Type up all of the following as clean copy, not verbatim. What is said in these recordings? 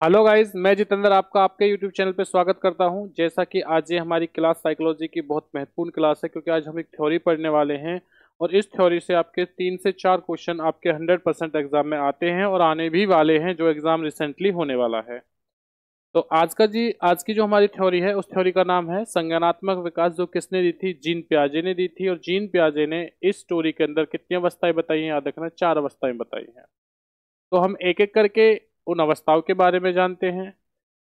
Hello guys, मैं जितेंद्र आपका आपके यूट्यूब चैनल पे स्वागत करता हूं। जैसा कि आज ये हमारी क्लास साइकोलॉजी की बहुत महत्वपूर्ण क्लास है, क्योंकि आज हम एक थ्योरी पढ़ने वाले हैं और इस थ्योरी से आपके 3 से 4 क्वेश्चन आपके 100% एग्जाम में आते हैं और आने भी वाले हैं, जो एग्जाम रिसेंटली होने वाला है। तो आज की जो हमारी थ्योरी है, उस थ्योरी का नाम है संज्ञानात्मक विकास, जो किसने दी थी? जीन पियाजे ने दी थी। और जीन पियाजे ने इस स्टोरी के अंदर कितनी अवस्थाएं बताई हैं? याद रखना, 4 अवस्थाएं बताई हैं। तो हम एक एक करके उन अवस्थाओं के बारे में जानते हैं।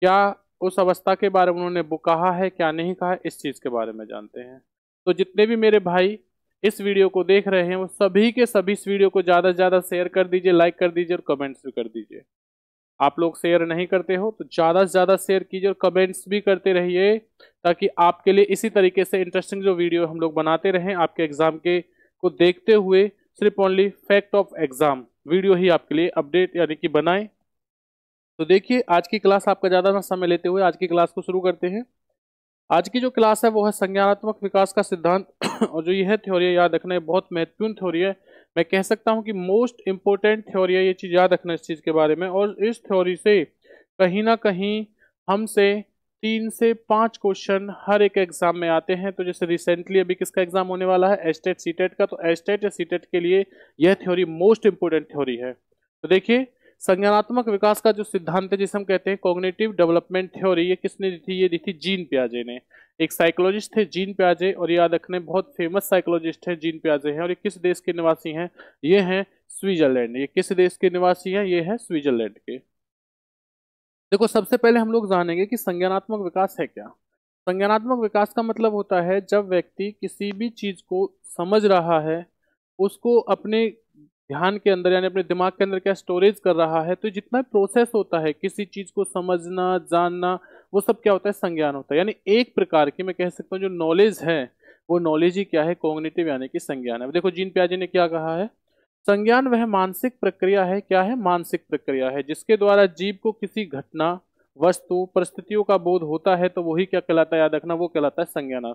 क्या उस अवस्था के बारे में उन्होंने वो कहा है, क्या नहीं कहा है, इस चीज के बारे में जानते हैं। तो जितने भी मेरे भाई इस वीडियो को देख रहे हैं, वो सभी के सभी इस वीडियो को ज्यादा से ज्यादा शेयर कर दीजिए, लाइक कर दीजिए और कमेंट्स भी कर दीजिए। आप लोग शेयर नहीं करते हो तो ज्यादा से ज्यादा शेयर कीजिए और कमेंट्स भी करते रहिए, ताकि आपके लिए इसी तरीके से इंटरेस्टिंग जो वीडियो हम लोग बनाते रहें, आपके एग्जाम के को देखते हुए सिर्फ only fact of exam video ही आपके लिए अपडेट यानी कि बनाएं। तो देखिए, आज की क्लास आपका ज़्यादा ना समय लेते हुए आज की क्लास को शुरू करते हैं। आज की जो क्लास है वो है संज्ञानात्मक विकास का सिद्धांत। और जो यह थ्योरी है, याद रखना, ये बहुत महत्वपूर्ण थ्योरी है। मैं कह सकता हूँ कि मोस्ट इंपॉर्टेंट थ्योरी है, ये चीज़ याद रखना इस चीज़ के बारे में। और इस थ्योरी से कहीं ना कहीं हमसे 3 से 5 क्वेश्चन हर एक एग्जाम में आते हैं। तो जैसे रिसेंटली अभी किसका एग्जाम होने वाला है? एस्टेट सीटेट का। तो एस्टेट या सीटेट के लिए यह थ्योरी मोस्ट इंपोर्टेंट थ्योरी है। तो देखिए, संज्ञानात्मक विकास का जो सिद्धांत है, जिसे हम कहते हैं कॉग्निटिव डेवलपमेंट थ्योरी, ये किसने दी थी? ये दी थी जीन पियाजे ने। एक साइकोलॉजिस्ट थे जीन पियाजे, और याद रखने बहुत फेमस साइकोलॉजिस्ट है जीन पियाजे हैं। और ये किस देश के निवासी हैं? ये हैं स्विट्जरलैंड। ये किस देश के निवासी हैं? ये है स्विट्जरलैंड के। देखो, सबसे पहले हम लोग जानेंगे कि संज्ञानात्मक विकास है क्या। संज्ञानात्मक विकास का मतलब होता है जब व्यक्ति किसी भी चीज को समझ रहा है, उसको अपने ध्यान के अंदर यानी अपने दिमाग के अंदर क्या स्टोरेज कर रहा है। तो जितना प्रोसेस होता है किसी चीज को समझना, जानना, वो सब क्या होता है? संज्ञान होता है। यानी एक प्रकार की मैं कह सकता हूँ जो नॉलेज है, वो नॉलेज ही क्या है? कॉग्निटिव यानी कि संज्ञान है। अब देखो, जीन पियाजे ने क्या कहा है? संज्ञान वह मानसिक प्रक्रिया है। क्या है? मानसिक प्रक्रिया है, जिसके द्वारा जीव को किसी घटना, वस्तु, परिस्थितियों का बोध होता है। तो वही क्या कहलाता है? याद रखना, वो कहलाता है संज्ञान।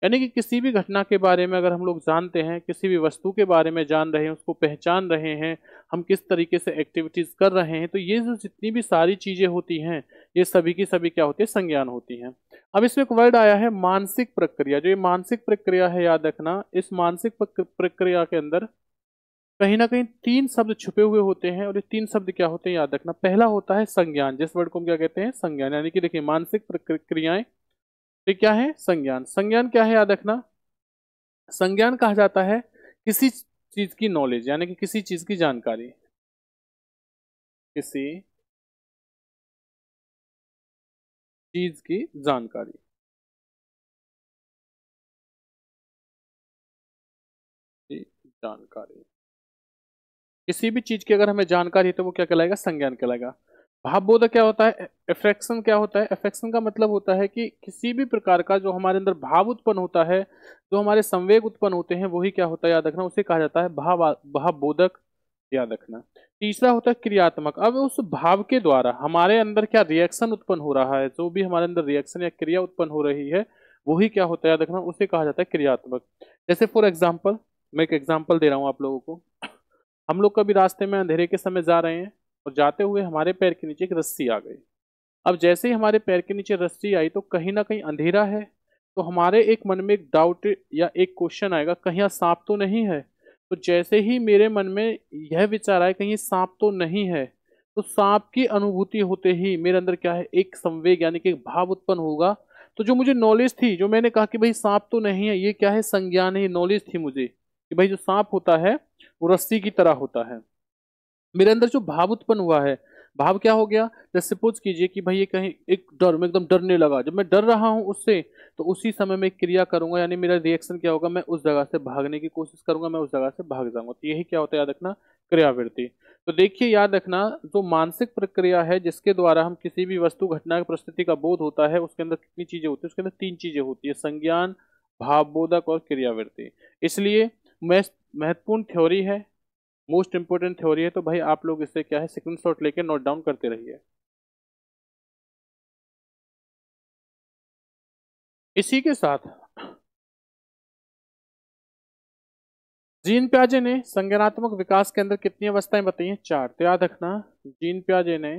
यानी कि किसी भी घटना के बारे में अगर हम लोग जानते हैं, किसी भी वस्तु के बारे में जान रहे हैं, उसको पहचान रहे हैं, हम किस तरीके से एक्टिविटीज कर रहे हैं, तो ये जो जितनी भी सारी चीजें होती हैं, ये सभी की सभी क्या होती है? संज्ञान होती हैं। अब इसमें एक वर्ड आया है मानसिक प्रक्रिया। जो ये मानसिक प्रक्रिया है, याद रखना, इस मानसिक प्रक्रिया के अंदर कहीं ना कहीं 3 शब्द छुपे हुए होते हैं। और ये 3 शब्द क्या होते हैं? याद रखना, पहला होता है संज्ञान, जिस वर्ड को हम क्या कहते हैं? संज्ञान। यानी कि देखिए, मानसिक प्रक्रियाएं, ये क्या है? संज्ञान। संज्ञान क्या है? याद रखना, संज्ञान कहा जाता है किसी चीज की नॉलेज, यानी कि किसी चीज की जानकारी। किसी चीज की जानकारी की जानकारी, किसी भी चीज की अगर हमें जानकारी है तो वो क्या कहलाएगा? संज्ञान कहलाएगा। भावबोधक क्या होता है? अफेक्शन क्या होता है? अफेक्शन का मतलब होता है कि किसी भी प्रकार का जो हमारे अंदर भाव उत्पन्न होता है, जो हमारे संवेग उत्पन्न होते हैं, वही क्या होता है? याद रखना, उसे कहा जाता है भावबोधक। याद रखना। तीसरा होता है क्रियात्मक। अब उस भाव के द्वारा हमारे अंदर क्या रिएक्शन उत्पन्न हो रहा है, जो भी हमारे अंदर रिएक्शन या क्रिया उत्पन्न हो रही है, वही क्या होता है? याद रखना, उसे कहा जाता है क्रियात्मक। जैसे फॉर एग्जाम्पल, मैं एक एग्जाम्पल दे रहा हूँ आप लोगों को। हम लोग कभी रास्ते में अंधेरे के समय जा रहे हैं, और जाते हुए हमारे पैर के नीचे एक रस्सी आ गई। अब जैसे ही हमारे पैर के नीचे रस्सी आई, तो कहीं ना कहीं अंधेरा है, तो हमारे एक मन में एक डाउट या एक क्वेश्चन आएगा, कहीं यहाँ सांप तो नहीं है। तो जैसे ही मेरे मन में यह विचार आए कहीं सांप तो नहीं है, तो सांप की अनुभूति होते ही मेरे अंदर क्या है? एक संवेग यानी कि एक भाव उत्पन्न होगा। तो जो मुझे नॉलेज थी, जो मैंने कहा कि भाई सांप तो नहीं है, ये क्या है? संज्ञान है, नॉलेज थी मुझे कि भाई जो सांप होता है वो रस्सी की तरह होता है। मेरे अंदर जो भाव उत्पन्न हुआ है, भाव क्या हो गया? जैसे सपोज कीजिए कि भाई ये कहीं एक डर में एकदम डरने लगा, जब मैं डर रहा हूं उससे, तो उसी समय मैं एक क्रिया करूंगा, यानी मेरा रिएक्शन क्या होगा? मैं उस जगह से भागने की कोशिश करूंगा, मैं उस जगह से भाग जाऊंगा। तो यही क्या होता है? याद रखना, क्रियावृत्ति। तो देखिए, याद रखना, जो मानसिक प्रक्रिया है जिसके द्वारा हम किसी भी वस्तु, घटना की परिस्थिति का बोध होता है, उसके अंदर कितनी चीजें होती है? उसके अंदर 3 चीजें होती है, संज्ञान, भावबोधक और क्रियावृत्ति। इसलिए महत्वपूर्ण थ्योरी है, मोस्ट इंपोर्टेंट थ्योरी है। तो भाई आप लोग इससे क्या है? स्क्रीनशॉट लेके नोट डाउन करते रहिए। इसी के साथ जीन पियाजे ने संज्ञानात्मक विकास के अंदर कितनी अवस्थाएं बताई हैं? 4। तो याद रखना, जीन पियाजे ने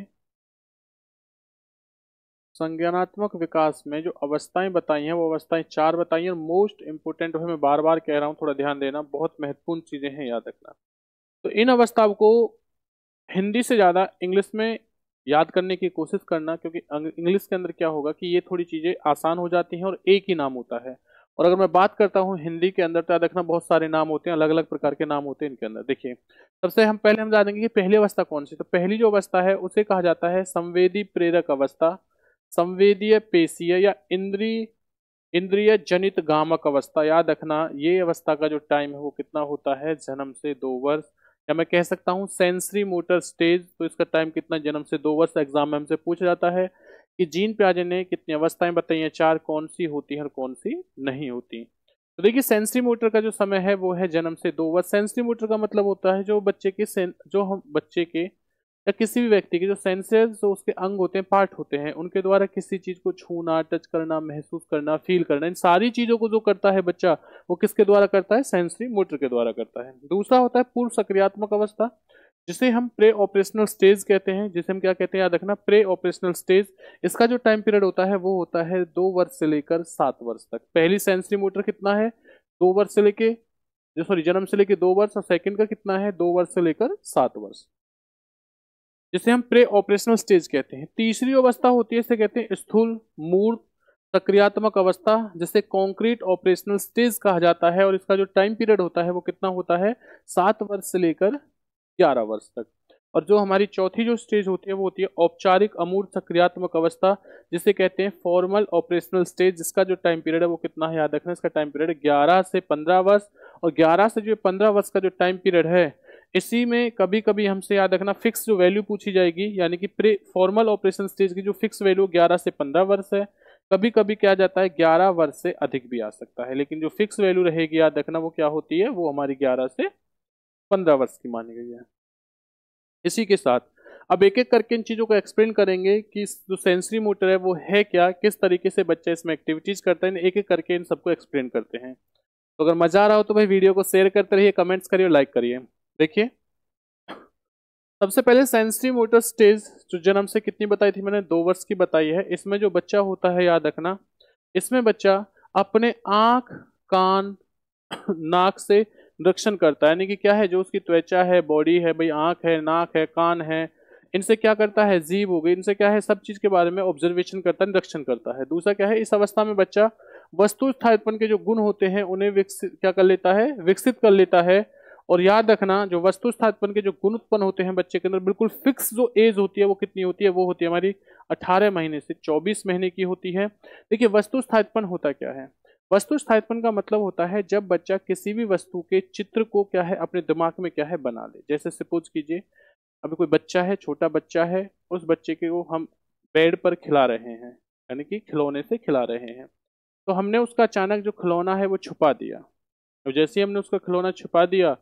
संज्ञानात्मक विकास में जो अवस्थाएं बताई हैं वो अवस्थाएं 4 बताई हैं, और मोस्ट इंपोर्टेंट है, मैं बार बार कह रहा हूँ, थोड़ा ध्यान देना, बहुत महत्वपूर्ण चीजें हैं, याद रखना। तो इन अवस्थाओं को हिंदी से ज्यादा इंग्लिश में याद करने की कोशिश करना, क्योंकि इंग्लिश के अंदर क्या होगा कि ये थोड़ी चीजें आसान हो जाती हैं और एक ही नाम होता है। और अगर मैं बात करता हूँ हिंदी के अंदर, तो याद रखना बहुत सारे नाम होते हैं, अलग अलग प्रकार के नाम होते हैं इनके अंदर। देखिए, सबसे हम पहले हम जानेंगे कि पहली अवस्था कौन सी। तो पहली जो अवस्था है उसे कहा जाता है संवेदी प्रेरक अवस्था, संवेदीय पेशीय या इंद्रिय जनित गामक अवस्था। याद रखना ये अवस्था का जो टाइम है वो कितना होता है, जन्म से 2 वर्ष, या मैं कह सकता हूँ सेंसरी मोटर स्टेज। तो इसका टाइम कितना, जन्म से 2 वर्ष। एग्जाम में हमसे पूछा जाता है कि जीन पियाजे ने कितनी अवस्थाएं बताई हैं, 4, कौन सी होती है और कौन सी नहीं होती। तो देखिए, सेंसरी मोटर का जो समय है वो है जन्म से 2 वर्ष। सेंसरी मोटर का मतलब होता है जो बच्चे के जो हम बच्चे के या किसी भी व्यक्ति के जो सेंसेस, जो उसके अंग होते हैं, पार्ट होते हैं, उनके द्वारा किसी चीज को छूना, टच करना, महसूस करना, फील करना, इन सारी चीजों को जो करता है बच्चा, वो किसके द्वारा करता है, सेंसरी मोटर के द्वारा करता है। दूसरा होता है पूर्व सक्रियात्मक अवस्था, जिसे हम प्रे ऑपरेशनल स्टेज कहते हैं, जिसे हम क्या कहते हैं, याद रखना, प्रे ऑपरेशनल स्टेज। इसका जो टाइम पीरियड होता है वो होता है 2 वर्ष से लेकर 7 वर्ष तक। पहली सेंसरी मोटर कितना है, 2 वर्ष से लेके, सॉरी, जन्म से लेकर 2 वर्ष, और सेकंड का कितना है, 2 वर्ष से लेकर 7 वर्ष, जिसे हम प्रे ऑपरेशनल स्टेज कहते हैं। तीसरी अवस्था होती है, इसे कहते हैं स्थूल मूर्त सक्रियात्मक अवस्था, जिसे कॉन्क्रीट ऑपरेशनल स्टेज कहा जाता है, और इसका जो टाइम पीरियड होता है वो कितना होता है, 7 वर्ष से लेकर 11 वर्ष तक। और जो हमारी चौथी जो स्टेज होती है वो होती है औपचारिक अमूर्त सक्रियात्मक अवस्था, जिसे कहते हैं फॉर्मल ऑपरेशनल स्टेज, जिसका जो टाइम पीरियड है वो कितना है, याद रखना, इसका टाइम पीरियड 11 से 15 वर्ष। और 11 से जो 15 वर्ष का जो टाइम पीरियड है, इसी में कभी कभी हमसे याद रखना फिक्स जो वैल्यू पूछी जाएगी, यानी कि प्री फॉर्मल ऑपरेशन स्टेज की जो फिक्स वैल्यू 11 से 15 वर्ष है। कभी कभी क्या जाता है, 11 वर्ष से अधिक भी आ सकता है, लेकिन जो फिक्स वैल्यू रहेगी, याद रखना, वो क्या होती है, वो हमारी 11 से 15 वर्ष की मानी गई है। इसी के साथ अब एक एक करके इन चीजों को एक्सप्लेन करेंगे कि जो सेंसरी मोटर है वो है क्या, किस तरीके से बच्चा इसमें एक्टिविटीज करता है, एक एक करके इन सबको एक्सप्लेन करते हैं। तो अगर मजा आ रहा हो तो भाई वीडियो को शेयर करते रहिए, कमेंट्स करिए और लाइक करिए। देखिए, सबसे पहले सेंसरी मोटर स्टेज, जो जन्म से कितनी बताई थी मैंने, 2 वर्ष की बताई है। इसमें जो बच्चा होता है, याद रखना, इसमें बच्चा अपने आंख, कान, नाक से निरीक्षण करता है, यानी कि क्या है, जो उसकी त्वचा है, बॉडी है, भाई आंख है, नाक है, कान है, इनसे क्या करता है, जीभ हो गई, इनसे क्या है, सब चीज के बारे में ऑब्जर्वेशन करता है, निरीक्षण करता है। दूसरा क्या है, इस अवस्था में बच्चा वस्तु स्थायित्वपन के जो गुण होते हैं उन्हें विकसित क्या कर लेता है, विकसित कर लेता है। और याद रखना, जो वस्तु स्थायित्वपन के जो गुण उत्पन्न होते हैं बच्चे के अंदर, बिल्कुल फिक्स जो एज होती है वो कितनी होती है, वो होती है हमारी 18 महीने से 24 महीने की होती है। देखिए, वस्तु स्थायित्वपन होता क्या है, वस्तु स्थायित्वपन का मतलब होता है जब बच्चा किसी भी वस्तु के चित्र को क्या है, अपने दिमाग में क्या है, बना ले। जैसे सपोज कीजिए, अभी कोई बच्चा है, छोटा बच्चा है, उस बच्चे के को हम बेड पर खिला रहे हैं, यानी कि खिलौने से खिला रहे हैं, तो हमने उसका अचानक जो खिलौना है वो छुपा दिया। तो जैसे ही हमने उसका खिलौना छुपा दिया,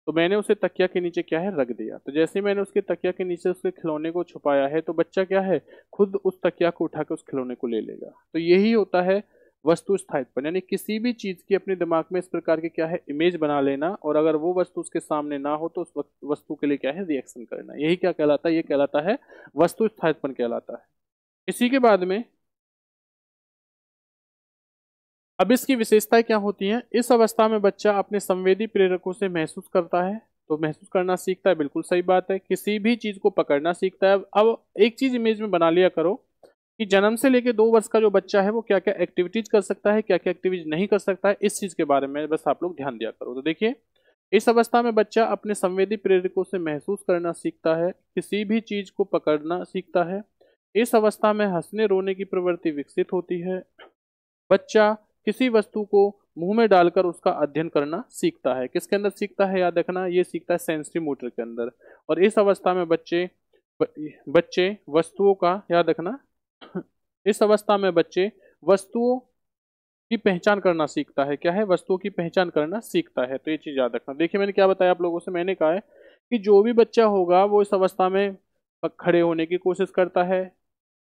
तो मैंने उसे तकिया के नीचे क्या है, रख दिया। तो जैसे ही मैंने उसके तकिया के नीचे उसके खिलौने को छुपाया है, तो बच्चा क्या है, खुद उस तकिया को उठाकर उस खिलौने को ले लेगा। तो यही होता है वस्तु स्थायित्वपन, यानी किसी भी चीज की अपने दिमाग में इस प्रकार के क्या है, इमेज बना लेना, और अगर वो वस्तु उसके सामने ना हो तो उस वस्तु के लिए क्या है, रिएक्शन करना। यही क्या कहलाता है, ये कहलाता है वस्तु स्थायित्वपन कहलाता है। इसी के बाद में अब इसकी विशेषताएं क्या होती हैं। इस अवस्था में बच्चा अपने संवेदी प्रेरकों से महसूस करता है, तो महसूस करना सीखता है, बिल्कुल सही बात है। किसी भी चीज को पकड़ना सीखता है। अब एक चीज इमेज में बना लिया करो कि जन्म से लेकर 2 वर्ष का जो बच्चा है वो क्या क्या एक्टिविटीज कर सकता है, क्या क्या एक्टिविटीज नहीं कर सकता है, इस चीज के बारे में बस आप लोग ध्यान दिया करो। तो देखिए, इस अवस्था में बच्चा अपने संवेदी प्रेरकों से महसूस करना सीखता है, किसी भी चीज को पकड़ना सीखता है। इस अवस्था में हंसने रोने की प्रवृत्ति विकसित होती है। बच्चा किसी वस्तु को मुंह में डालकर उसका अध्ययन करना सीखता है। किसके अंदर सीखता है, याद रखना, ये सीखता है सेंसरी मोटर के अंदर। और इस अवस्था में बच्चे वस्तुओं का, याद रखना, इस अवस्था में बच्चे वस्तुओं की पहचान करना सीखता है। क्या है, वस्तुओं की पहचान करना सीखता है। तो ये चीज याद रखना। देखिए, मैंने क्या बताया आप लोगों से, मैंने कहा है कि जो भी बच्चा होगा वो इस अवस्था में खड़े होने की कोशिश करता है,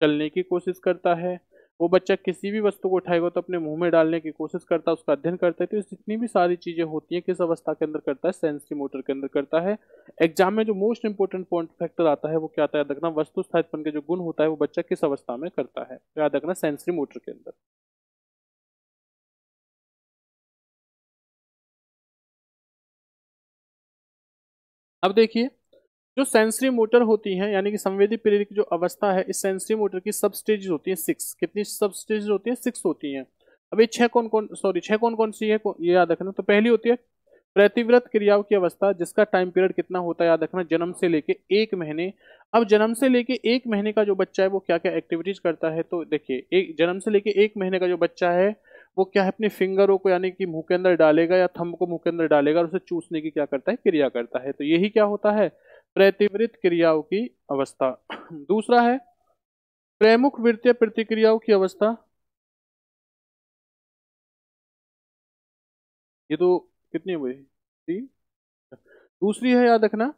चलने की कोशिश करता है, वो बच्चा किसी भी वस्तु को उठाएगा तो अपने मुंह में डालने की कोशिश करता है, उसका अध्ययन करता है। तो जितनी भी सारी चीजें होती हैं किस अवस्था के अंदर करता है, सेंसरी मोटर के अंदर करता है। एग्जाम में जो मोस्ट इंपोर्टेंट पॉइंट फैक्टर आता है वो क्या आता है, याद रखना, वस्तु स्थायित्वपन के जो गुण होता है वो बच्चा किस अवस्था में करता है, तो याद रखना सेंसरी मोटर के अंदर। अब देखिए, जो सेंसरी मोटर होती है यानी कि संवेदी प्रेरक की जो अवस्था है, इस सेंसरी मोटर की सब स्टेज होती है सिक्स। कितनी सब स्टेज होती है, सिक्स होती हैं। अब ये छह कौन कौन सी है, ये याद रखना। तो पहली होती है प्रतिव्रत क्रियाओं की अवस्था, जिसका टाइम पीरियड कितना होता है, याद रखना, जन्म से लेके 1 महीने। अब जन्म से लेके 1 महीने का जो बच्चा है वो क्या क्या एक्टिविटीज करता है, तो देखिए, एक जन्म से लेके 1 महीने का जो बच्चा है वो क्या है, अपने फिंगरों को यानी कि मुंह के अंदर डालेगा या थंब को मुंह के अंदर डालेगा और उसे चूसने की क्या करता है, क्रिया करता है। तो यही क्या होता है, प्रतिवृत्त क्रियाओं की अवस्था। दूसरा है प्रमुख वृत्तीय प्रतिक्रियाओं की अवस्था। ये तो कितनी हुई, 3। दूसरी है, याद रखना,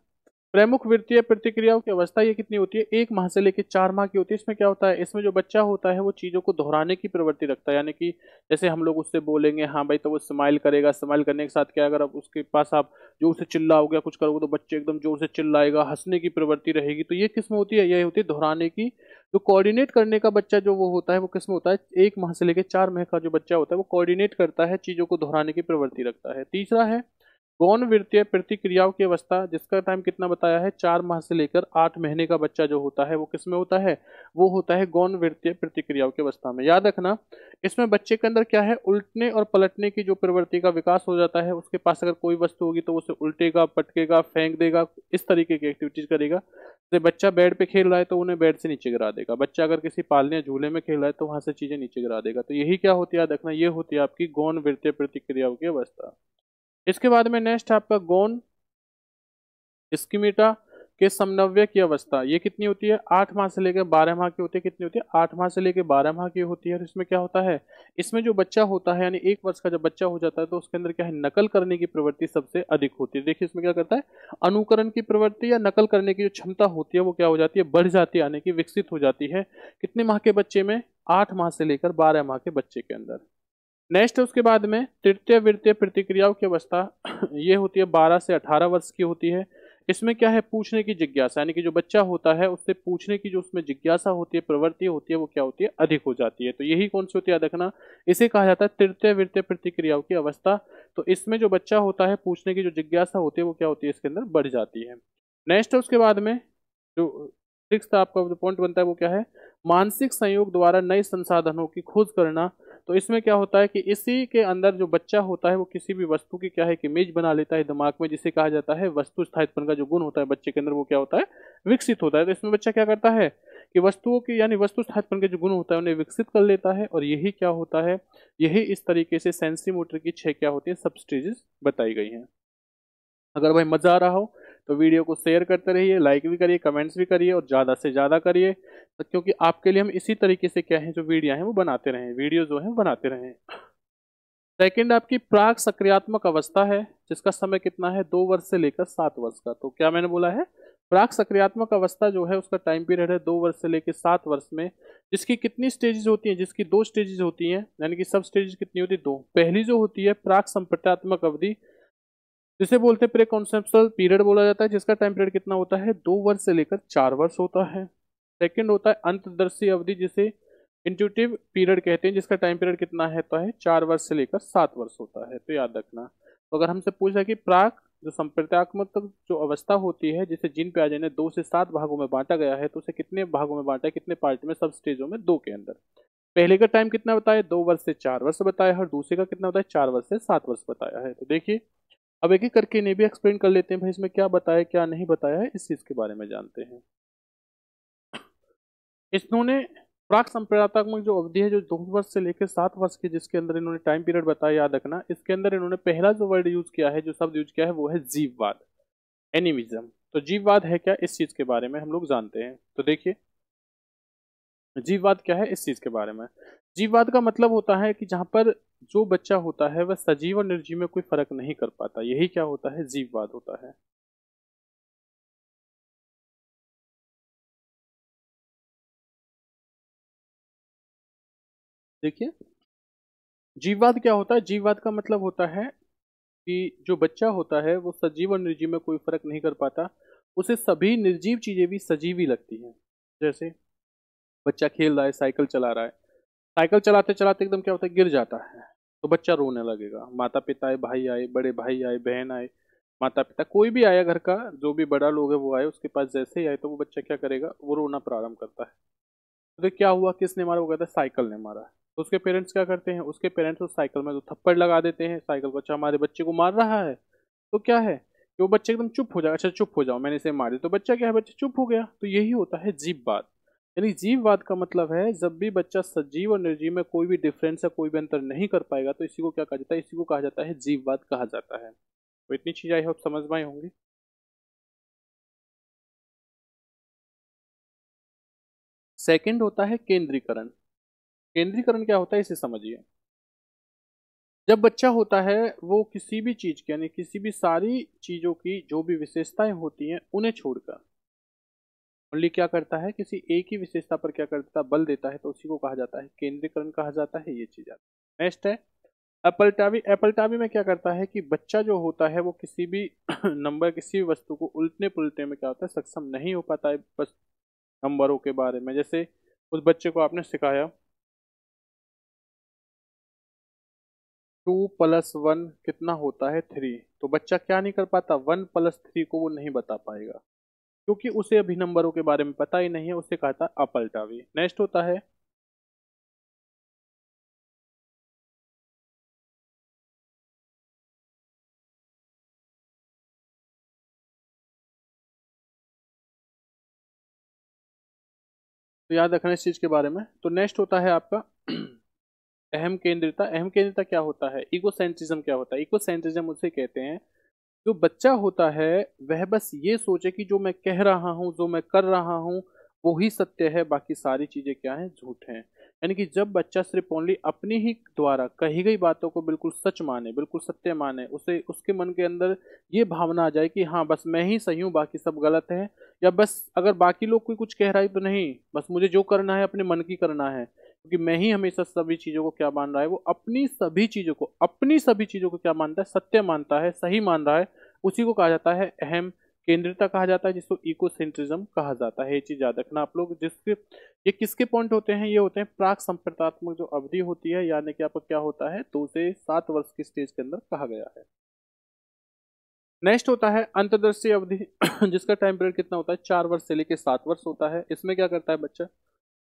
प्रमुख वृत्तीय प्रतिक्रियाओं की अवस्था। ये कितनी होती है, 1 माह से लेकर 4 माह की होती है। इसमें क्या होता है, इसमें जो बच्चा होता है वो चीजों को दोहराने की प्रवृत्ति रखता है। यानी कि जैसे हम लोग उससे बोलेंगे हाँ भाई, तो वो स्माइल करेगा। स्माइल करने के साथ क्या, अगर आप उसके पास आप जोर से चिल्लाओगे या कुछ करोगे तो बच्चे एकदम जोर से चिल्लाएगा, हंसने की प्रवृत्ति रहेगी। तो ये किस्म होती है, ये होती है दोहराने की। जो कोऑर्डिनेट करने का बच्चा जो वो होता है वो किस्म होता है, 1 माह से लेकर 4 माह का जो बच्चा होता है वो कोऑर्डिनेट करता है, चीजों को दोहराने की प्रवृत्ति रखता है। तीसरा है गौण वृत्तीय प्रतिक्रियाओं की अवस्था, जिसका टाइम कितना बताया है, 4 माह से लेकर 8 महीने का बच्चा जो होता है वो किसमें होता है, वो होता है गौण वृत्तीय प्रतिक्रियाओं की अवस्था में। याद रखना, इसमें बच्चे के अंदर क्या है, उल्टने और पलटने की जो प्रवृत्ति का विकास हो जाता है। उसके पास अगर कोई वस्तु होगी तो उसे उल्टेगा, पटकेगा, फेंक देगा, इस तरीके की एक्टिविटीज करेगा। जैसे बच्चा बेड पे खेल रहा है तो उन्हें बेड से नीचे गिरा देगा। बच्चा अगर किसी पालने या झूले में खेल रहा है तो वहां से चीजें नीचे गिरा देगा। तो यही क्या होती है, याद रखना, ये होती है आपकी गौण वृत्तीय प्रतिक्रियाओं की अवस्था। इसके बाद में नेक्स्ट आपका गौण स्कीमेटा के समन्वय की अवस्था। ये कितनी होती है, 8 माह से लेकर 12 माह की होती है। कितनी होती है, 8 माह से लेकर 12 माह की होती है। और इसमें क्या होता है, इसमें जो बच्चा होता है यानी 1 वर्ष का जब बच्चा हो जाता है तो उसके अंदर क्या है, नकल करने की प्रवृत्ति सबसे अधिक होती है। देखिए इसमें क्या करता है, अनुकरण की प्रवृत्ति या नकल करने की जो क्षमता होती है वो क्या हो जाती है, बढ़ जाती है, यानी कि विकसित हो जाती है। कितने माह के बच्चे में, 8 माह से लेकर 12 माह के बच्चे के अंदर। नेक्स्ट उसके बाद में तृतीय वृत्तीय प्रतिक्रियाओं की अवस्था। ये होती है 12 से 18 वर्ष की होती है। इसमें क्या है, पूछने की जिज्ञासा, यानी कि जो बच्चा होता है उससे पूछने की जो उसमें जिज्ञासा होती है, प्रवृत्ति होती है, वो क्या होती है, अधिक हो जाती है। तो यही कौन सी होती है, याद रखना, इसे कहा जाता है तृतीय वृत्तीय प्रतिक्रियाओं की अवस्था। तो इसमें जो बच्चा होता है पूछने की जो जिज्ञासा होती है वो क्या होती है, इसके अंदर बढ़ जाती है। नेक्स्ट उसके बाद में जो सिक्स्थ आपका जो पॉइंट बनता है वो क्या है, मानसिक संयोग द्वारा नए संसाधनों की खोज करना। तो इसमें क्या होता है कि इसी के अंदर जो बच्चा होता है वो किसी भी वस्तु की क्या है कि इमेज बना लेता है दिमाग में, जिसे कहा जाता है वस्तु स्थायित्वपन का जो गुण होता है बच्चे के अंदर वो क्या होता है, विकसित होता है। तो इसमें बच्चा क्या करता है कि वस्तुओं की यानी वस्तु स्थायित्वपन के जो गुण होता है उन्हें विकसित कर लेता है। और यही क्या होता है, यही इस तरीके से सेंसरी मोटर की 6 क्या होती है, सब स्टेजेस बताई गई हैं। अगर भाई मजा आ रहा हो तो वीडियो को शेयर करते रहिए, लाइक भी करिए, कमेंट्स भी करिए और ज़्यादा से ज़्यादा करिए। तो क्योंकि आपके लिए हम इसी तरीके से क्या है, जो वीडियो हैं वो बनाते रहें, वीडियो जो है बनाते रहें। सेकंड आपकी प्राक सक्रियात्मक अवस्था है, जिसका समय कितना है, 2 वर्ष से लेकर 7 वर्ष का। तो क्या मैंने बोला है, प्राक सक्रियात्मक अवस्था जो है उसका टाइम पीरियड है 2 वर्ष से लेकर 7 वर्ष में। जिसकी कितनी स्टेजेस होती हैं, जिसकी 2 स्टेजेस होती हैं, यानी कि सब स्टेजेस कितनी होती है, 2। पहली जो होती है प्राक संप्रत्यात्मक अवधि, जिसे बोलते हैं प्री कॉन्सेप्शुअल पीरियड बोला जाता है, जिसका टाइम पीरियड कितना होता है, 2 वर्ष से लेकर 4 वर्ष होता है। सेकंड होता है अंतर्दर्शी अवधि, जिसे इंट्यूटिव पीरियड कहते हैं, जिसका टाइम पीरियड कितना है, तो है 4 वर्ष से लेकर 7 वर्ष होता है। तो याद रखना, तो अगर हमसे पूछा कि प्राक जो संप्रत्यात्मक जो अवस्था होती है, जिसे जीन पियाजे ने 2 से 7 भागों में बांटा गया है, तो उसे कितने भागों में बांटा है, कितने पार्ट में, सब स्टेजों में, 2 के अंदर। पहले का टाइम कितना बताया, 2 वर्ष से 4 वर्ष बताया है, और दूसरे का कितना बताया, 4 वर्ष से 7 वर्ष बताया है। तो देखिए अब एक एक करके इन्हें भी एक्सप्लेन कर लेते हैं, भाई इसमें क्या बताया क्या नहीं बताया है, इस चीज के बारे में जानते हैं। इन्होंने प्राक संप्रदात्मक जो अवधि है, जो 2 वर्ष से लेकर 7 वर्ष की, जिसके अंदर इन्होंने टाइम पीरियड बताया, याद रखना, इसके अंदर इन्होंने पहला जो वर्ड यूज किया है, जो शब्द यूज किया है, वो है जीववाद, एनिमिज्म। तो जीववाद है क्या, इस चीज के बारे में हम लोग जानते हैं। तो देखिए जीववाद क्या है, इस चीज के बारे में। जीववाद का मतलब होता है कि जहां पर जो बच्चा होता है वह सजीव और निर्जीव में कोई फर्क नहीं कर पाता, यही क्या होता है, जीववाद होता है। देखिए, जीववाद क्या होता है? जीववाद का मतलब होता है कि जो बच्चा होता है वो सजीव और निर्जीव में कोई फर्क नहीं कर पाता, उसे सभी निर्जीव चीजें भी सजीवी लगती हैं। जैसे बच्चा खेल रहा है, साइकिल चला रहा है, साइकिल चलाते चलाते एकदम क्या होता है, गिर जाता है, तो बच्चा रोने लगेगा। माता पिता आए, भाई आए, बड़े भाई आए, बहन आए, माता पिता कोई भी आया घर का, जो भी बड़ा लोग है वो आए, उसके पास जैसे ही आए तो वो बच्चा क्या करेगा, वो रोना प्रारंभ करता है। तो क्या हुआ, किसने मारा? वो कहता है साइकिल ने मारा। तो उसके पेरेंट्स क्या करते हैं? उसके पेरेंट्स उस साइकिल में तो थप्पड़ लगा देते हैं, साइकिल को, अच्छा हमारे बच्चे को मार रहा है। तो क्या है कि वो बच्चे एकदम चुप हो जाएगा, अच्छा चुप हो जाओ, मैंने इसे मार दिया, तो बच्चा क्या है, बच्चा चुप हो गया। तो यही होता है जीववाद। यानी जीववाद का मतलब है जब भी बच्चा सजीव और निर्जीव में कोई भी डिफरेंस या कोई भी अंतर नहीं कर पाएगा, तो इसी को क्या कहा जाता है? इसी को कहा जाता है जीववाद कहा जाता है। तो इतनी चीज आई होप समझ में आई होंगी। सेकंड होता है केंद्रीकरण। केंद्रीकरण क्या होता है, इसे समझिए। जब बच्चा होता है वो किसी भी चीज की, यानी किसी भी सारी चीजों की जो भी विशेषताएं होती हैं उन्हें छोड़कर ओनली क्या करता है, किसी एक ही विशेषता पर क्या करता है, बल देता है, तो उसी को कहा जाता है केंद्रीकरण कहा जाता है। ये चीज आता है। नेक्स्ट है अपलटावी। अपलटावी में क्या करता है कि बच्चा जो होता है वो किसी भी नंबर, किसी भी वस्तु को उल्टने पुलटने में क्या होता है, सक्षम नहीं हो पाता है। बस नंबरों के बारे में, जैसे उस बच्चे को आपने सिखाया 2+1 कितना होता है 3, तो बच्चा क्या नहीं कर पाता, 1+3 को वो नहीं बता पाएगा, क्योंकि उसे अभी नंबरों के बारे में पता ही नहीं है। उसे कहा था अपलटावी। नेक्स्ट होता है, तो याद रखना इस चीज के बारे में। तो नेक्स्ट होता है आपका अहम केंद्रिता। अहम केंद्रिता क्या होता है? इगोसेंट्रिज्म क्या होता है? इगोसेंट्रिज्म उसे कहते हैं जो बच्चा होता है वह बस ये सोचे कि जो मैं कह रहा हूँ, जो मैं कर रहा हूँ, वो ही सत्य है, बाकी सारी चीजें क्या है, झूठ हैं। यानी कि जब बच्चा सिर्फ ओनली अपनी ही द्वारा कही गई बातों को बिल्कुल सच माने, बिल्कुल सत्य माने, उसे उसके मन के अंदर ये भावना आ जाए कि हाँ बस मैं ही सही हूँ, बाकी सब गलत है, या बस अगर बाकी लोग कोई कुछ कह रहा है तो नहीं, बस मुझे जो करना है अपने मन की करना है, क्योंकि मैं ही हमेशा सभी चीजों को क्या मान रहा है, वो अपनी सभी चीजों को, अपनी सभी चीजों को क्या मानता है, सत्य मानता है, सही मान रहा है, उसी को कहा जाता है अहम केंद्रिता कहा जाता है, जिसको इकोसेंट्रिज्म कहा जाता है। ये चीज याद रखना आप लोग। जिसके ये किसके पॉइंट होते हैं? ये होते हैं प्राक संप्रदात्मक जो अवधि होती है, यानी कि आपको क्या होता है, 2 से 7 वर्ष की स्टेज के अंदर कहा गया है। नेक्स्ट होता है अंतर्दृष्टि अवधि जिसका टाइम पीरियड कितना होता है, 4 वर्ष से लेकर 7 वर्ष होता है। इसमें क्या करता है बच्चा,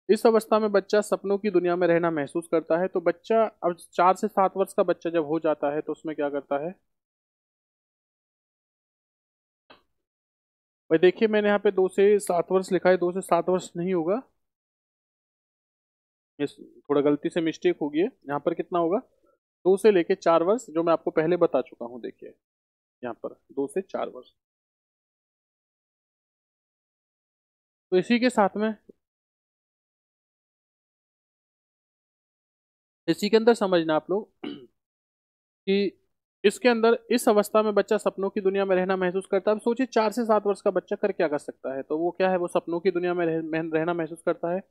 इस अवस्था में बच्चा सपनों की दुनिया में रहना महसूस करता है। तो बच्चा अब 4 से 7 वर्ष का बच्चा जब हो जाता है तो उसमें क्या करता है भाई, देखिए मैंने यहाँ पे 2 से 7 वर्ष लिखा है, 2 से 7 वर्ष नहीं होगा, ये थोड़ा गलती से मिस्टेक होगी है। यहाँ पर कितना होगा, 2 से लेके 4 वर्ष, जो मैं आपको पहले बता चुका हूँ। देखिए यहाँ पर 2 से 4 वर्ष। तो इसी के साथ में, इसी के अंदर समझना आप लोग कि इसके अंदर इस अवस्था में बच्चा सपनों की दुनिया में रहना महसूस करता है। अब सोचिए 4 से 7 वर्ष का बच्चा कर क्या कर सकता है, तो वो क्या है, वो सपनों की दुनिया में रहना महसूस करता है।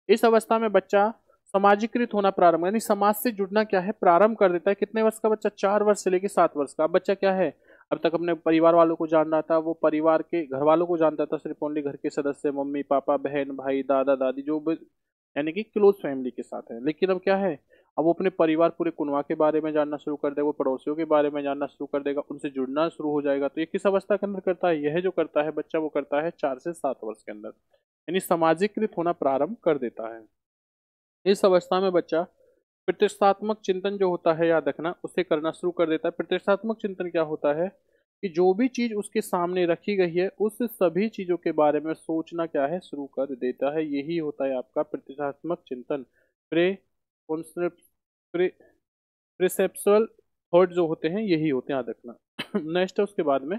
इस अवस्था में बच्चा सामाजिकृत होना प्रारंभ, यानी समाज से जुड़ना क्या है, प्रारंभ कर देता है। कितने वर्ष का बच्चा, 4 वर्ष से लेकर 7 वर्ष का। अब बच्चा क्या है, अब तक अपने परिवार वालों को जान रहा था, वो परिवार के घर वालों को जानता था, सिर्फ ओनली घर के सदस्य, मम्मी पापा बहन भाई दादा दादी, जो भी यानी कि क्लोज फैमिली के साथ है। लेकिन अब क्या है, अब वो अपने परिवार पूरे कुनवा के बारे में जानना शुरू कर देगा, वो पड़ोसियों के बारे में जानना शुरू कर देगा, उनसे जुड़ना शुरू हो जाएगा। तो ये किस अवस्था के अंदर करता है, यह जो करता है बच्चा, वो करता है 4 से 7 वर्ष के अंदर, यानी सामाजिकृत होना प्रारंभ कर देता है। इस अवस्था में बच्चा प्रतिष्ठात्मक चिंतन जो होता है, याद रखना, उसे करना शुरू कर देता है। प्रतिष्ठात्मक चिंतन क्या होता है कि जो भी चीज उसके सामने रखी गई है उस सभी चीजों के बारे में सोचना क्या है, शुरू कर देता है। यही होता है आपका प्रतिष्ठात्मक चिंतन। प्रे प्रे प्रिसेप्सुअल थॉट जो होते हैं यही होते हैं, याद रखना। नेक्स्ट है उसके बाद में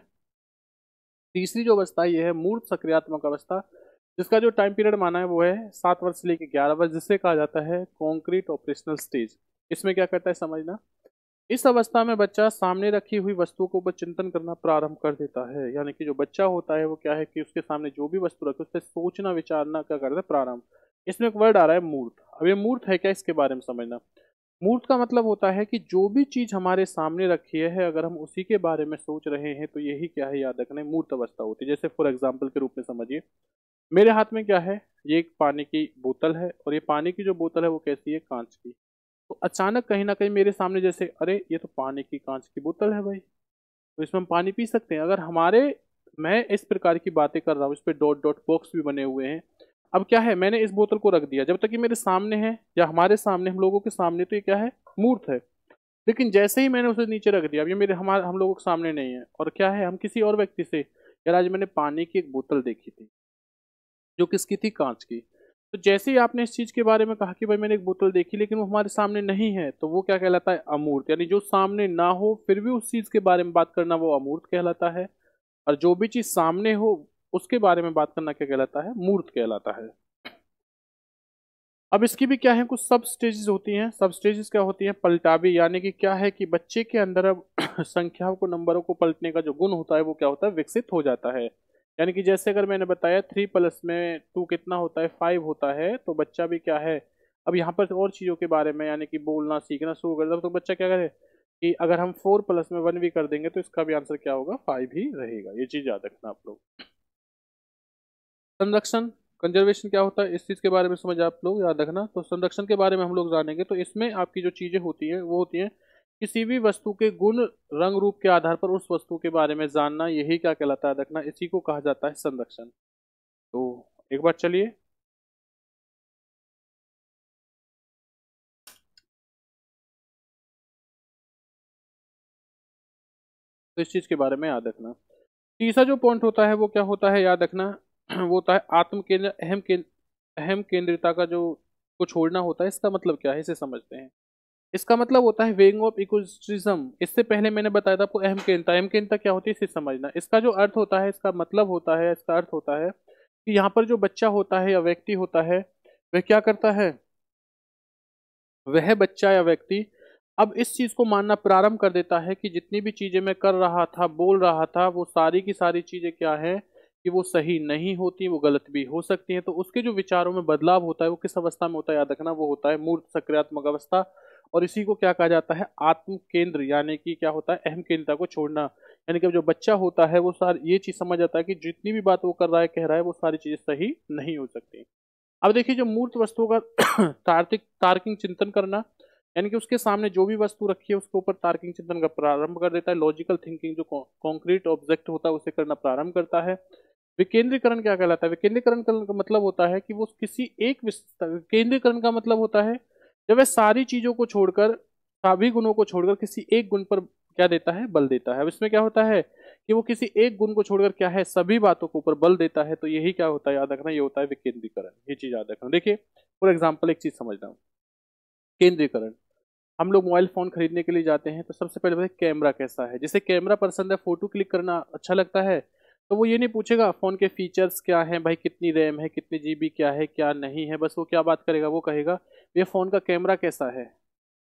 तीसरी जो अवस्था है, ये है मूर्त सक्रियात्मक अवस्था, जिसका जो टाइम पीरियड माना है वो है 7 वर्ष से लेकर 11 वर्ष, जिससे कहा जाता है कॉन्क्रीट ऑपरेशनल स्टेज। इसमें क्या करता है समझना, इस अवस्था में बच्चा सामने रखी हुई वस्तुओं को ऊपर चिंतन करना प्रारंभ कर देता है। यानी कि जो बच्चा होता है वो क्या है कि उसके सामने जो भी वस्तु रखे उस पर सोचना विचारना क्या करता है प्रारंभ। इसमें एक वर्ड आ रहा है मूर्त। अब ये मूर्त है क्या, इसके बारे में समझना। मूर्त का मतलब होता है कि जो भी चीज हमारे सामने रखी है अगर हम उसी के बारे में सोच रहे हैं तो यही क्या है, याद रखना है, मूर्त अवस्था होती है। जैसे फॉर एग्जाम्पल के रूप में समझिए, मेरे हाथ में क्या है, ये एक पानी की बोतल है, और ये पानी की जो बोतल है वो कैसी है, कांच की। तो अचानक कहीं ना कहीं मेरे सामने जैसे, अरे ये तो पानी की कांच की बोतल है भाई, तो इसमें हम पानी पी सकते हैं। अगर हमारे, मैं इस प्रकार की बातें कर रहा हूँ, इस पे डॉट डॉट बॉक्स भी बने हुए हैं। अब क्या है, मैंने इस बोतल को रख दिया, जब तक ये मेरे सामने है या हमारे सामने, हम लोगों के सामने, तो ये क्या है, मूर्त है। लेकिन जैसे ही मैंने उसे नीचे रख दिया, अब ये मेरे हमारे हम लोगों के सामने नहीं है, और क्या है, हम किसी और व्यक्ति से, यार आज मैंने पानी की एक बोतल देखी थी, जो किसकी थी, कांच की। तो जैसे ही आपने इस चीज के बारे में कहा कि भाई मैंने एक बोतल देखी लेकिन वो हमारे सामने नहीं है, तो वो क्या कहलाता है, अमूर्त। यानी जो सामने ना हो फिर भी उस चीज के बारे में बात करना, वो अमूर्त कहलाता है। और जो भी चीज सामने हो उसके बारे में बात करना क्या कहलाता है, मूर्त कहलाता है। अब इसकी भी क्या है, कुछ सब स्टेजेस होती हैं। सब स्टेजेस क्या होती हैं, पलटावी, यानी कि क्या है कि बच्चे के अंदर अब संख्याओं को, नंबरों को पलटने का जो गुण होता है वो क्या होता है, विकसित हो जाता है। यानी कि जैसे अगर मैंने बताया 3+2 कितना होता है, 5 होता है, तो बच्चा भी क्या है, अब यहाँ पर और चीज़ों के बारे में यानी कि बोलना सीखना शुरू कर दे, तो बच्चा क्या करे कि अगर हम 4+1 भी कर देंगे तो इसका भी आंसर क्या होगा, 5 ही रहेगा। ये चीज़ याद रखना आप लोग। संरक्षण, कंजर्वेशन क्या होता है, इस चीज के बारे में समझ आप लोग याद रखना। तो संरक्षण के बारे में हम लोग जानेंगे, तो इसमें आपकी जो चीजें होती हैं वो होती हैं किसी भी वस्तु के गुण रंग रूप के आधार पर उस वस्तु के बारे में जानना, यही क्या कहलाता है, रखना, इसी को कहा जाता है संरक्षण। तो एक बार चलिए, तो इस चीज के बारे में याद रखना। तीसरा जो पॉइंट होता है वो क्या होता है, याद रखना, वो होता है आत्म केंद्र, अहम केंद्रिता का जो को छोड़ना होता है। इसका मतलब क्या है, इसे समझते हैं। इसका मतलब होता है वेइंग ऑफ इक्विलिब्रियम। इससे पहले मैंने बताया था आपको अहम केंद्रता। अहम केंद्रता क्या होती है, इसे समझना। इसका जो अर्थ होता है, इसका मतलब होता है, इसका अर्थ होता है कि यहाँ पर जो बच्चा होता है या व्यक्ति होता है, वह क्या करता है, वह बच्चा या व्यक्ति अब इस चीज को मानना प्रारंभ कर देता है कि जितनी भी चीजें मैं कर रहा था, बोल रहा था, वो सारी की सारी चीजें क्या है कि वो सही नहीं होती, वो गलत भी हो सकती हैं। तो उसके जो विचारों में बदलाव होता है वो किस अवस्था में होता है, याद रखना, वो होता है मूर्त सक्रियात्मक अवस्था। और इसी को क्या कहा जाता है, आत्म केंद्र, यानी कि क्या होता है, अहम केंद्रता को छोड़ना। यानी कि जो बच्चा होता है वो सारी ये चीज समझ जाता है कि जितनी भी बात वो कर रहा है, कह रहा है, वो सारी चीजें सही नहीं हो सकती। अब देखिए, जो मूर्त वस्तुओं का तार्किक तार्किक चिंतन करना, यानी कि उसके सामने जो भी वस्तु रखी है उसके ऊपर तार्किक चिंतन का प्रारंभ कर देता है। लॉजिकल थिंकिंग, जो कॉन्क्रीट ऑब्जेक्ट होता है उसे करना प्रारंभ करता है। विकेंद्रीकरण क्या कहलाता है, विकेंद्रीकरण का मतलब होता है कि वो किसी एक केंद्रीकरण का मतलब होता है जब वह सारी चीजों को छोड़कर, सभी गुणों को छोड़कर किसी एक गुण पर क्या देता है, बल देता है। अब इसमें क्या होता है कि वो किसी एक गुण को छोड़कर क्या है, सभी बातों के ऊपर बल देता है। तो यही क्या होता है, याद रखना, ये होता है विकेंद्रीकरण। ये चीज याद रखना। देखिए फॉर एग्जाम्पल एक चीज समझना, केंद्रीकरण। हम लोग मोबाइल फोन खरीदने के लिए जाते हैं तो सबसे पहले बताए कैमरा कैसा है। जैसे कैमरा पसंद है, फोटो क्लिक करना अच्छा लगता है, तो वो ये नहीं पूछेगा फोन के फीचर्स क्या हैं भाई, कितनी रैम है, कितनी जीबी क्या है, क्या नहीं है। बस वो क्या बात करेगा, वो कहेगा ये फोन का कैमरा कैसा है,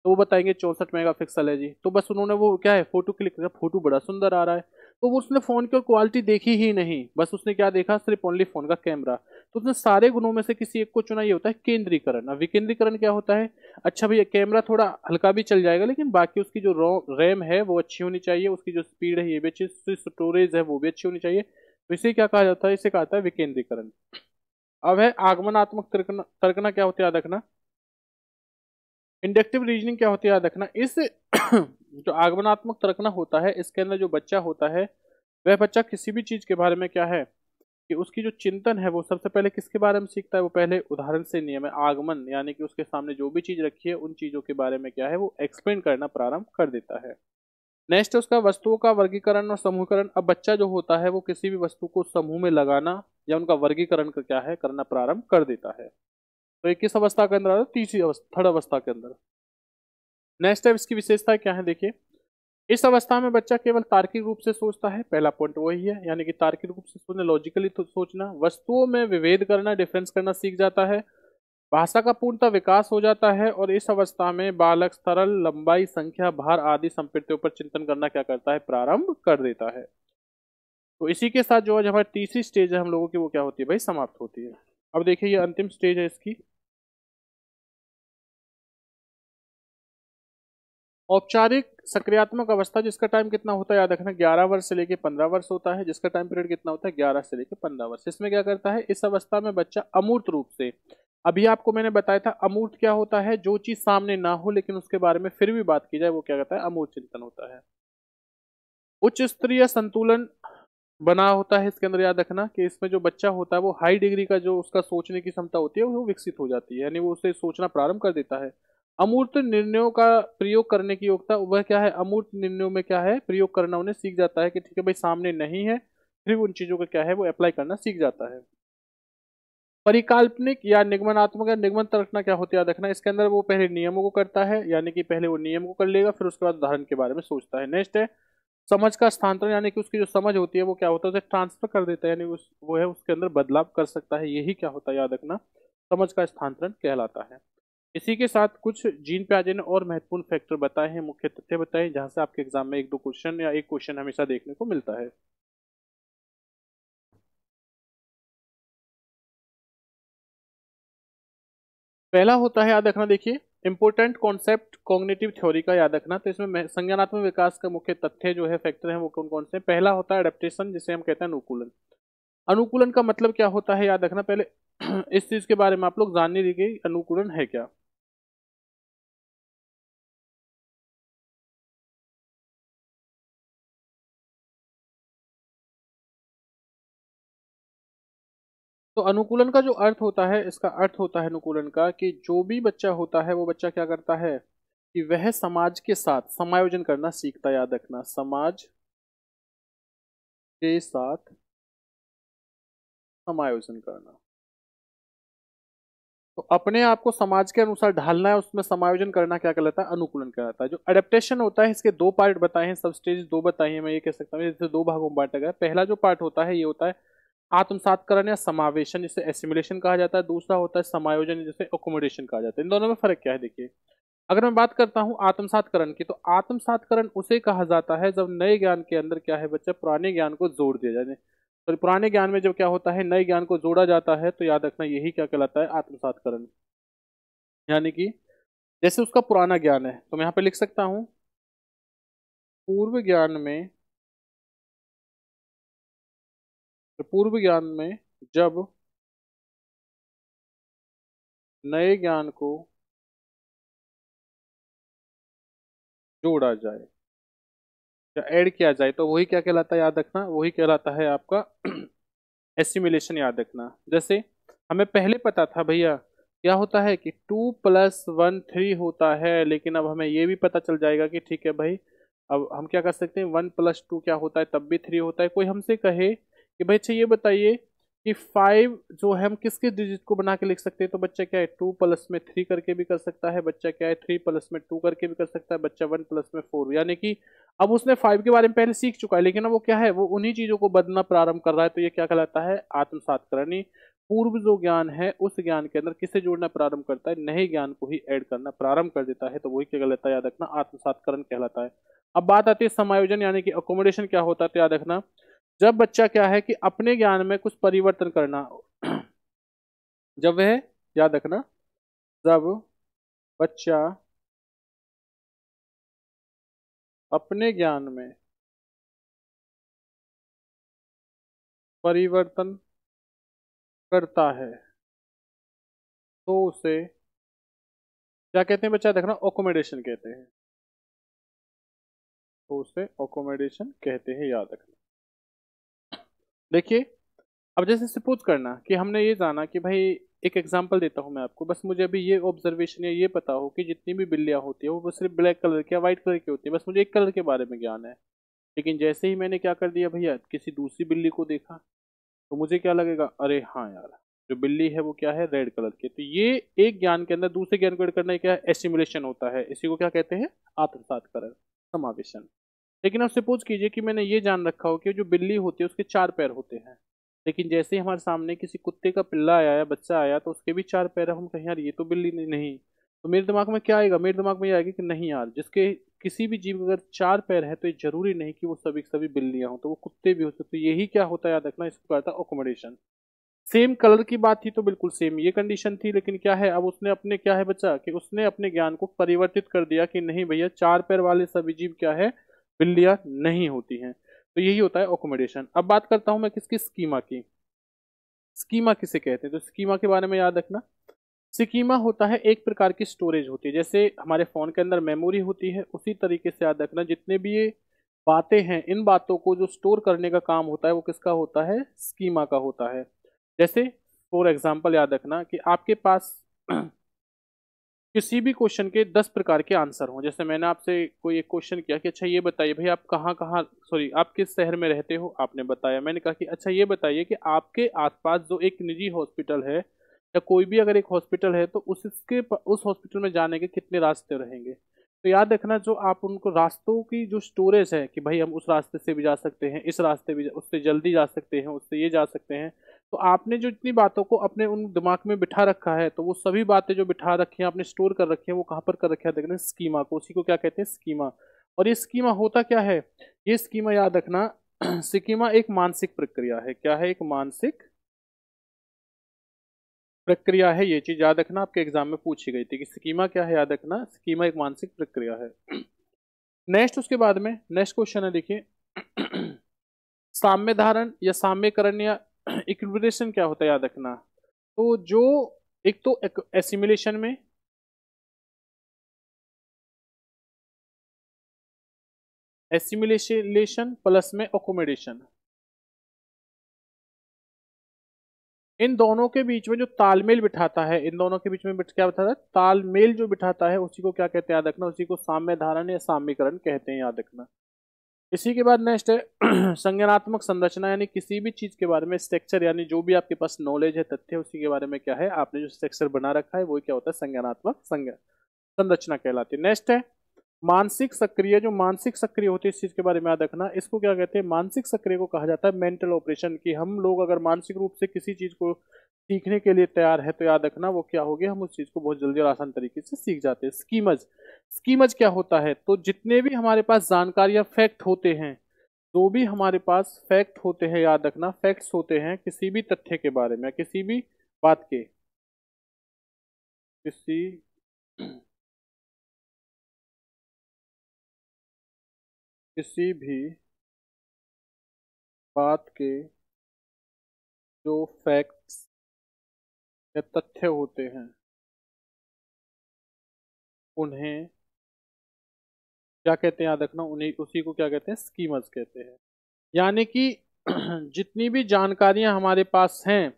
तो वो बताएंगे 64 मेगापिक्सल है जी। तो बस उन्होंने वो क्या है, फोटो क्लिक किया, फोटो बड़ा सुंदर आ रहा है, तो वो उसने फोन की क्वालिटी देखी ही नहीं, बस उसने क्या देखा, सिर्फ ओनली फोन का कैमरा। तो उसने सारे गुणों में से किसी एक को चुना, ये होता है केंद्रीकरण। अब विकेंद्रीकरण क्या होता है, अच्छा भैया कैमरा थोड़ा हल्का भी चल जाएगा लेकिन बाकी उसकी जो रैम है वो अच्छी होनी चाहिए, उसकी जो स्पीड है ये भी अच्छी, स्टोरेज है वो भी अच्छी होनी चाहिए। तो इसे क्या कहा जाता है, इसे कहा जाता है विकेंद्रीकरण। अब है आगमनात्मक तर्कना। तर्कना क्या होता है, याद रखना। इंडक्टिव रीजनिंग क्या होती है, याद रखना। इस जो आगमनात्मक तर्कना होता है, इसके अंदर जो बच्चा होता है, वह बच्चा किसी भी चीज के बारे में क्या है कि उसकी जो चिंतन है वो सबसे पहले किसके बारे में सीखता है, वो पहले उदाहरण से नियम है आगमन, यानी कि उसके सामने जो भी चीज रखी है उन चीजों के बारे में क्या है, वो एक्सप्लेन करना प्रारंभ कर देता है। नेक्स्ट है उसका वस्तुओं का वर्गीकरण और समूहीकरण। अब बच्चा जो होता है वो किसी भी वस्तु को समूह में लगाना या उनका वर्गीकरण का क्या है, करना प्रारंभ कर देता है। तो ये किस अवस्था के अंदर आता है, तीसरी अवस्था, थर्ड अवस्था के अंदर। नेक्स्ट है इसकी विशेषता क्या है, देखिए। इस अवस्था में बच्चा केवल तार्किक रूप से सोचता है, पहला पॉइंट वही है, यानी कि तार्किक रूप से सोचना, लॉजिकली तो सोचना। वस्तुओं में विभेद करना, डिफरेंस करना सीख जाता है। भाषा का पूर्णतः विकास हो जाता है। और इस अवस्था में बालक सरल, लंबाई, संख्या, भार आदि संपत्तियों पर चिंतन करना क्या करता है, प्रारंभ कर देता है। तो इसी के साथ जो आज हमारी तीसरी स्टेज है हम लोगों की, वो क्या होती है भाई, समाप्त होती है। अब देखिए ये अंतिम स्टेज है इसकी, औपचारिक सक्रियात्मक अवस्था जिसका टाइम कितना होता है याद रखना 11 वर्ष से लेके 15 वर्ष होता है, जिसका टाइम पीरियड कितना होता है 11 से लेके 15 वर्ष। इसमें क्या करता है, इस अवस्था में बच्चा अमूर्त रूप से, अभी आपको मैंने बताया था अमूर्त क्या होता है, जो चीज सामने ना हो लेकिन उसके बारे में फिर भी बात की जाए वो क्या कहता है, अमूर्त चिंतन होता है। उच्च स्तरीय संतुलन बना होता है इसके अंदर, याद रखना कि इसमें जो बच्चा होता है वो हाई डिग्री का जो उसका सोचने की क्षमता होती है वो विकसित हो जाती है, यानी वो उसे सोचना प्रारंभ कर देता है। अमूर्त निर्णयों का प्रयोग करने की योग्यता, वह क्या है, अमूर्त निर्णयों में क्या है, प्रयोग करना उन्हें सीख जाता है कि ठीक है भाई सामने नहीं है, फिर उन चीजों का क्या है वो अप्लाई करना सीख जाता है। परिकल्पनिक या निगमनात्मक या निगमन तर्कना क्या होता है याद रखना, इसके अंदर वो पहले नियमों को करता है, यानी कि पहले वो नियम को कर लेगा फिर उसके बाद उदाहरण के बारे में सोचता है। नेक्स्ट है समझ का स्थानांतरण, यानी कि उसकी जो समझ होती है वो क्या होता है उसे ट्रांसफर कर देता है, यानी वो है उसके अंदर बदलाव कर सकता है, यही क्या होता है याद रखना, समझ का स्थानांतरण कहलाता है। इसी के साथ कुछ जीन पियाजे ने और महत्वपूर्ण फैक्टर बताए हैं, मुख्य तथ्य बताए जहां से आपके एग्जाम में एक दो क्वेश्चन या एक क्वेश्चन हमेशा देखने को मिलता है। पहला होता है याद रखना, देखिए इंपोर्टेंट कॉन्सेप्ट कॉग्निटिव थ्योरी का याद रखना, तो इसमें संज्ञानात्मक विकास का मुख्य तथ्य जो है फैक्टर है वो कौन कौन से, पहला होता है एडेप्टेशन जिसे हम कहते हैं अनुकूलन। अनुकूलन का मतलब क्या होता है याद रखना, पहले इस चीज के बारे में आप लोग जानने दीजिए अनुकूलन है क्या। तो अनुकूलन का जो अर्थ होता है, इसका अर्थ होता है अनुकूलन का कि जो भी बच्चा होता है वो बच्चा क्या करता है कि वह समाज के साथ समायोजन करना सीखता है, याद रखना समाज के साथ समायोजन करना, तो अपने आप को समाज के अनुसार ढालना है, उसमें समायोजन करना क्या कहलाता है, अनुकूलन कहलाता है। जो अडेप्टेशन होता है इसके दो पार्ट बताए हैं, सब स्टेज दो बताई हैं, मैं ये कह सकता हूँ जैसे दो भागों में बांटा गया है। पहला जो पार्ट होता है ये होता है आत्मसातकरण या समावेशन जिसे एसिमिलेशन कहा जाता है, दूसरा होता है समायोजन जिसे अकोमोडेशन कहा जाता है। इन दोनों में फर्क क्या है देखिए, अगर मैं बात करता हूँ आत्मसातकरण की, तो आत्मसातकरण उसे कहा जाता है जब नए ज्ञान के अंदर क्या है बच्चा पुराने ज्ञान को जोड़ दिया जाए, तो पुराने ज्ञान में जब क्या होता है नए ज्ञान को जोड़ा जाता है तो याद रखना यही क्या कहलाता है आत्मसातकरण। यानी कि जैसे उसका पुराना ज्ञान है तो मैं यहाँ पे लिख सकता हूँ पूर्व ज्ञान में, तो पूर्व ज्ञान में जब नए ज्ञान को जोड़ा जाए या ऐड किया जाए तो वही क्या कहलाता है याद रखना, वही कहलाता है आपका एसिमिलेशन, याद रखना। जैसे हमें पहले पता था भैया क्या होता है कि 2+1 3 होता है, लेकिन अब हमें ये भी पता चल जाएगा कि ठीक है भाई अब हम क्या कर सकते हैं 1+2 क्या होता है तब भी 3 होता है। कोई हमसे कहे कि भाई अच्छा ये बताइए कि 5 जो है हम किस किस डिजिट को बना के लिख सकते हैं, तो बच्चा क्या है 2+3 करके भी कर सकता है, बच्चा क्या है 3+2 करके भी कर सकता है, बच्चा 1+4, यानी कि अब उसने 5 के बारे में पहले सीख चुका है लेकिन अब वो क्या है वो उन्हीं चीजों को बदलना प्रारंभ कर रहा है, तो ये क्या कहलाता है आत्मसातकरण। पूर्व जो ज्ञान है उस ज्ञान के अंदर किसे जोड़ना प्रारंभ करता है, नए ज्ञान को ही ऐड करना प्रारंभ कर देता है, तो वही क्या कहलाता है याद रखना आत्मसातकरण कहलाता है। अब बात आती है समायोजन यानी कि अकोमोडेशन क्या होता है, तो याद रखना जब बच्चा क्या है कि अपने ज्ञान में कुछ परिवर्तन करना, जब वह, याद रखना जब बच्चा अपने ज्ञान में परिवर्तन करता है तो उसे क्या कहते हैं बच्चा देखना अकोमोडेशन कहते हैं, तो उसे अकोमोडेशन कहते हैं, याद रखना। देखिए अब जैसे सपोज करना कि हमने ये जाना कि भाई एक एग्जांपल देता हूं मैं आपको, बस मुझे अभी ये ऑब्जर्वेशन या ये पता हो कि जितनी भी बिल्लियां होती है वो बस सिर्फ ब्लैक कलर की या व्हाइट कलर की होती है, बस मुझे एक कलर के बारे में ज्ञान है। लेकिन जैसे ही मैंने क्या कर दिया भैया किसी दूसरी बिल्ली को देखा तो मुझे क्या लगेगा, अरे हाँ यार जो बिल्ली है वो क्या है रेड कलर की, तो ये एक ज्ञान के अंदर दूसरे ज्ञान को ऐड करना क्या है एसिमुलेशन होता है, इसी को क्या कहते हैं आत्मसातकरण समावेशन। लेकिन अब सपोज कीजिए कि मैंने ये जान रखा हो कि जो बिल्ली होती है उसके 4 पैर होते हैं, लेकिन जैसे ही हमारे सामने किसी कुत्ते का पिल्ला आया या बच्चा आया तो उसके भी 4 पैर है, हम कहें यार ये तो बिल्ली नहीं, तो मेरे दिमाग में क्या आएगा, मेरे दिमाग में ये आएगा कि नहीं यार जिसके किसी भी जीव के अगर 4 पैर है तो ये जरूरी नहीं कि वो सभी सभी बिल्लियां हों, तो वो कुत्ते भी हो सकते, तो यही क्या होता है याद रखना इसको कहता है अकोमोडेशन। सेम कलर की बात थी तो बिल्कुल सेम ये कंडीशन थी, लेकिन क्या है अब उसने अपने क्या है बच्चा कि उसने अपने ज्ञान को परिवर्तित कर दिया कि नहीं भैया, चार पैर वाले सभी जीव क्या है, बिल्लियां नहीं होती हैं। तो यही होता है अकोमोडेशन। अब बात करता हूं मैं किसकी, स्कीमा की। स्कीमा किसे कहते हैं, तो स्कीमा के बारे में याद रखना। स्कीमा होता है एक प्रकार की स्टोरेज होती है, जैसे हमारे फोन के अंदर मेमोरी होती है, उसी तरीके से याद रखना जितने भी ये बातें हैं, इन बातों को जो स्टोर करने का काम होता है वो किसका होता है, स्कीमा का होता है। जैसे फॉर एग्जाम्पल याद रखना कि आपके पास किसी भी क्वेश्चन के 10 प्रकार के आंसर हों। जैसे मैंने आपसे कोई एक क्वेश्चन किया कि अच्छा ये बताइए भाई आप कहाँ कहाँ, सॉरी आप किस शहर में रहते हो, आपने बताया। मैंने कहा कि अच्छा ये बताइए कि आपके आसपास जो एक निजी हॉस्पिटल है या कोई भी अगर एक हॉस्पिटल है तो उस हॉस्पिटल में जाने के कितने रास्ते रहेंगे। तो याद रखना जो आप उनको रास्तों की जो स्टोरेज है कि भाई हम उस रास्ते से भी जा सकते हैं, इस रास्ते भी उससे जल्दी जा सकते हैं, उससे ये जा सकते हैं। तो आपने जो इतनी बातों को अपने उन दिमाग में बिठा रखा है, तो वो सभी बातें जो बिठा रखी हैं आपने स्टोर कर रखी है, वो कहाँ पर कर रखा है, देखना स्कीमा को, उसी को क्या कहते हैं, स्कीमा। और ये स्कीमा होता क्या है, ये स्कीमा याद रखना स्कीमा एक मानसिक प्रक्रिया है। क्या है, एक मानसिक प्रक्रिया है। ये चीज याद रखना, आपके एग्जाम में पूछी गई थी कि स्कीमा क्या है, याद रखना स्कीमा एक मानसिक प्रक्रिया है। नेक्स्ट उसके बाद में नेक्स्ट क्वेश्चन है, देखिए साम्य धारण या साम्यकरण या इक्विलिब्रेशन क्या होता है, याद रखना। तो जो एक तो एसिमिलेशन में, एसिमिलेशन प्लस में अकोमोडेशन, इन दोनों के बीच में जो तालमेल बिठाता है, इन दोनों के बीच में क्या बिठाता है, तालमेल जो बिठाता है, उसी को क्या कहते हैं, याद रखना, उसी को साम्य धारण या साम्यकरण कहते हैं, याद रखना। इसी के बाद नेक्स्ट है संज्ञानात्मक संरचना, यानी किसी भी चीज के बारे में स्ट्रक्चर, यानी जो भी आपके पास नॉलेज है, तथ्य, उसी के बारे में क्या है आपने जो स्ट्रक्चर बना रखा है, वो क्या होता है, संज्ञानात्मक संरचना कहलाती है। नेक्स्ट है मानसिक सक्रिय, जो मानसिक सक्रिय होती है इस चीज के बारे में याद रखना, इसको क्या कहते हैं, मानसिक सक्रिय को कहा जाता है मेंटल ऑपरेशन। की हम लोग अगर मानसिक रूप से किसी चीज को सीखने के लिए तैयार है तो याद रखना वो क्या हो गया, हम उस चीज को बहुत जल्दी और आसान तरीके से सीख जाते हैं। स्कीमज, स्कीमज क्या होता है, तो जितने भी हमारे पास जानकारी या फैक्ट होते हैं, जो भी हमारे पास फैक्ट होते हैं, याद रखना फैक्ट्स होते हैं किसी भी तथ्य के बारे में, किसी भी बात के, किसी किसी भी बात के जो फैक्ट्स या तथ्य होते हैं, उन्हें क्या कहते हैं, याद रखना, उन्हें उसी को क्या कहते हैं, स्कीमर्स कहते हैं। यानी कि जितनी भी जानकारियां हमारे पास हैं,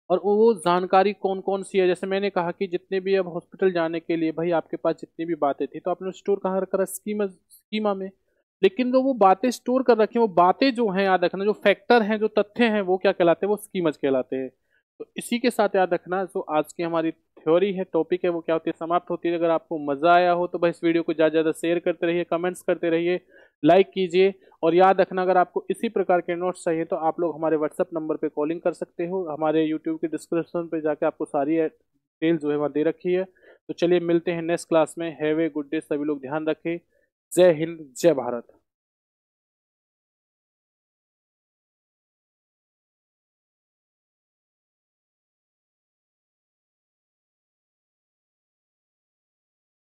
और वो जानकारी कौन कौन सी है, जैसे मैंने कहा कि जितने भी अब हॉस्पिटल जाने के लिए भाई आपके पास जितनी भी बातें थी, तो आपने स्टोर कहाँ रखा, स्कीमा में। लेकिन जो वो बातें स्टोर कर रखी हैं, वो बातें जो हैं, याद रखना, जो फैक्टर हैं, जो तथ्य हैं, वो क्या कहलाते हैं, वो स्कीमज कहलाते हैं। तो इसी के साथ याद रखना जो आज की हमारी थ्योरी है, टॉपिक है, वो क्या होती है, समाप्त होती है। अगर आपको मजा आया हो तो भाई इस वीडियो को ज़्यादा से ज़्यादा शेयर करते रहिए, कमेंट्स करते रहिए, लाइक कीजिए। और याद रखना अगर आपको इसी प्रकार के नोट्स चाहिए तो आप लोग हमारे व्हाट्सएप नंबर पे कॉलिंग कर सकते हो। हमारे यूट्यूब के डिस्क्रिप्शन पे जाके आपको सारी डिटेल जो है वहाँ दे रखी है। तो चलिए मिलते हैं नेक्स्ट क्लास में। हैव ए गुड डे, सभी लोग ध्यान रखें। जय हिंद, जय भारत।